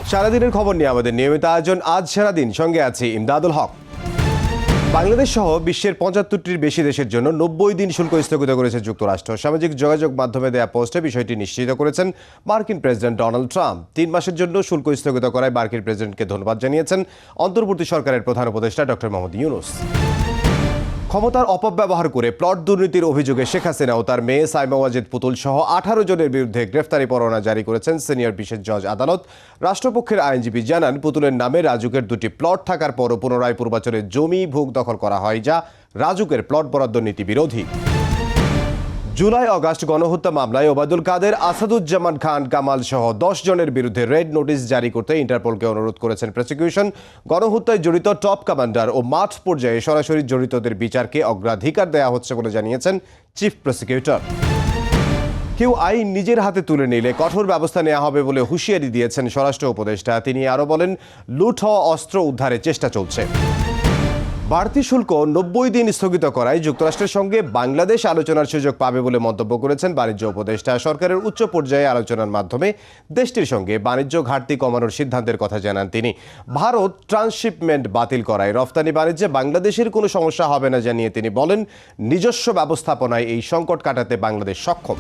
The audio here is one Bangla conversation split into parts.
সারাদিনের খবর নিয়ে আমাদের নিয়মিত আয়োজন আজ সারাদিন, সঙ্গে আছি ইমদাদুল হক। বাংলাদেশ সহ বিশ্বের ৭৫টির বেশি দেশের জন্য ৯০ দিন শুল্ক স্থগিত করেছে যুক্তরাষ্ট্র। সামাজিক যোগাযোগ মাধ্যমে দেয়া পোস্টে বিষয়টি নিশ্চিত করেছেন মার্কিন প্রেসিডেন্ট ডোনাল্ড ট্রাম্প। ৩ মাসের জন্য শুল্ক স্থগিত করায় মার্কিন প্রেসিডেন্টকে ধন্যবাদ জানিয়েছেন অন্তর্বর্তী সরকারের প্রধান উপদেষ্টা ডক্টর মোহাম্মদ ইউনূস। ক্ষমতার অপব্যবহার করে প্লট দুর্নীতির অভিযোগে শেখ হাসিনা ও তার মেয়ে সাইমা ওয়াজেদ পুতুল সহ ১৮ জনের বিরুদ্ধে গ্রেফতারি পরোয়ানা জারি করেছেন সিনিয়র বিশেষ জজ আদালত। রাষ্ট্রপক্ষের আইনজীবী জানান, পুতুলের নামে রাজুকের ২টি প্লট থাকার পরও পুনরায় পূর্বাচলে জমি ভোগ দখল করা হয়, যা রাজুকের প্লট বরাদ্দ নীতি বিরোধী। জুলাই অগাস্ট গণহত্যা মামলায় ওবায়দুল কাদের, আসাদুজ্জামান খান কামাল সহ ১০ জনের বিরুদ্ধে রেড নোটিশ জারি করতে ইন্টারপোলকে অনুরোধ করেছেন প্রসিকিউশন। গণহত্যায় জড়িত টপ কমান্ডার ও মাঠ পর্যায়ে সরাসরি জড়িতদের বিচারকে অগ্রাধিকার দেওয়া হচ্ছে বলে জানিয়েছেন চিফ প্রসিকিউটর। কেউ আইন নিজের হাতে তুলে নিলে কঠোর ব্যবস্থা নেওয়া হবে বলে হুঁশিয়ারি দিয়েছেন স্বরাষ্ট্র উপদেষ্টা। তিনি আরও বলেন, লুট হওয়া অস্ত্র উদ্ধারের চেষ্টা চলছে। বাড়তি শুল্ক ৯০ দিন স্থগিত করায় যুক্তরাষ্ট্রের সঙ্গে বাংলাদেশ আলোচনার সুযোগ পাবে বলে মন্তব্য করেছেন বাণিজ্য উপদেষ্টা। সরকারের উচ্চ পর্যায়ে আলোচনার মাধ্যমে দেশটির সঙ্গে বাণিজ্য ঘাটতি কমানোর সিদ্ধান্তের কথা জানান তিনি। ভারত ট্রান্সশিপমেন্ট বাতিল করায় রফতানি বাণিজ্যে বাংলাদেশের কোনো সমস্যা হবে না জানিয়ে তিনি বলেন, নিজস্ব ব্যবস্থাপনায় এই সংকট কাটাতে বাংলাদেশ সক্ষম।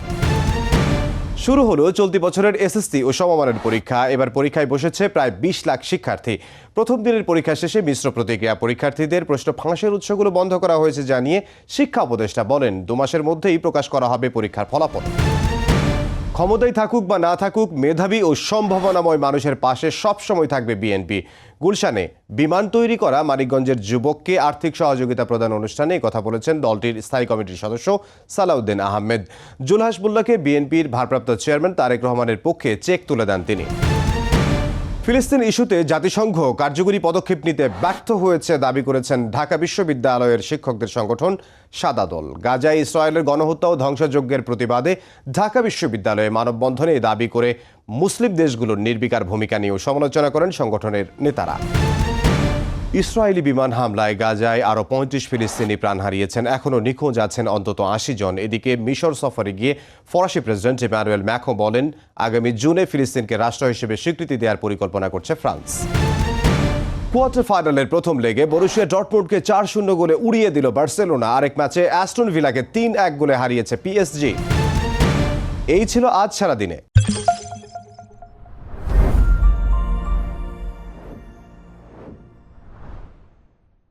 শুরু হলো চলতি বছরের এসএসসি ও সমমানের পরীক্ষা। এবার পরীক্ষায় বসেছে প্রায় ২০ লাখ শিক্ষার্থী। প্রথম দিনের পরীক্ষা শেষে মিশ্র প্রতিক্রিয়া। পরীক্ষার্থীদের প্রশ্ন ফাঁসের উৎসগুলো বন্ধ করা হয়েছে জানিয়ে শিক্ষা উপদেষ্টা বলেন, ২ মাসের মধ্যেই প্রকাশ করা হবে পরীক্ষার ফলাফল। ক্ষমতায় থাকুক বা না থাকুক, মেধাবী ও সম্ভাবনাময় মানুষের পাশে সবসময় থাকবে বিএনপি। গুলশানে বিমান তৈরি করা মানিকগঞ্জের যুবককে আর্থিক সহযোগিতা প্রদান অনুষ্ঠানে কথা বলেছেন দলটির স্থায়ী কমিটির সদস্য সালাউদ্দিন আহমেদ। জুলহাস মোল্লাকে বিএনপির ভারপ্রাপ্ত চেয়ারম্যান তারেক রহমানের পক্ষে চেক তুলে দেন তিনি। ফিলিস্তিন ইস্যুতে জাতিসংঘ কার্যকরী পদক্ষেপ নিতে ব্যর্থ হয়েছে দাবি করেছেন ঢাকা বিশ্ববিদ্যালয়ের শিক্ষকদের সংগঠন সাদা দল। গাজায় ইসরায়েলের গণহত্যা ও ধ্বংসযজ্ঞের প্রতিবাদে ঢাকা বিশ্ববিদ্যালয়ে মানববন্ধনে দাবি করে মুসলিম দেশগুলোর নির্বিকার ভূমিকা নিয়েও সমালোচনা করেন সংগঠনের নেতারা। ইসরায়েলি বিমান হামলায় গাজায় আরও ৩৫ ফিলিস্তিনি প্রাণ হারিয়েছেন। এখনও নিখোঁজ আছেন অন্তত ৮০ জন। এদিকে মিশর সফরে গিয়ে ফরাসি প্রেসিডেন্ট ইমানুয়েল ম্যাক্রো বলেন, আগামী জুনে ফিলিস্তিনকে রাষ্ট্র হিসেবে স্বীকৃতি দেওয়ার পরিকল্পনা করছে ফ্রান্স। কোয়ার্টার ফাইনালের প্রথম লেগে বরুসিয়া ডর্টমুন্ডকে ৪-০ গোলে উড়িয়ে দিল বার্সেলোনা। আরেক ম্যাচে অ্যাস্টন ভিলাকে ৩-১ গোলে হারিয়েছে পিএসজি। এই ছিল আজ সারাদিনে।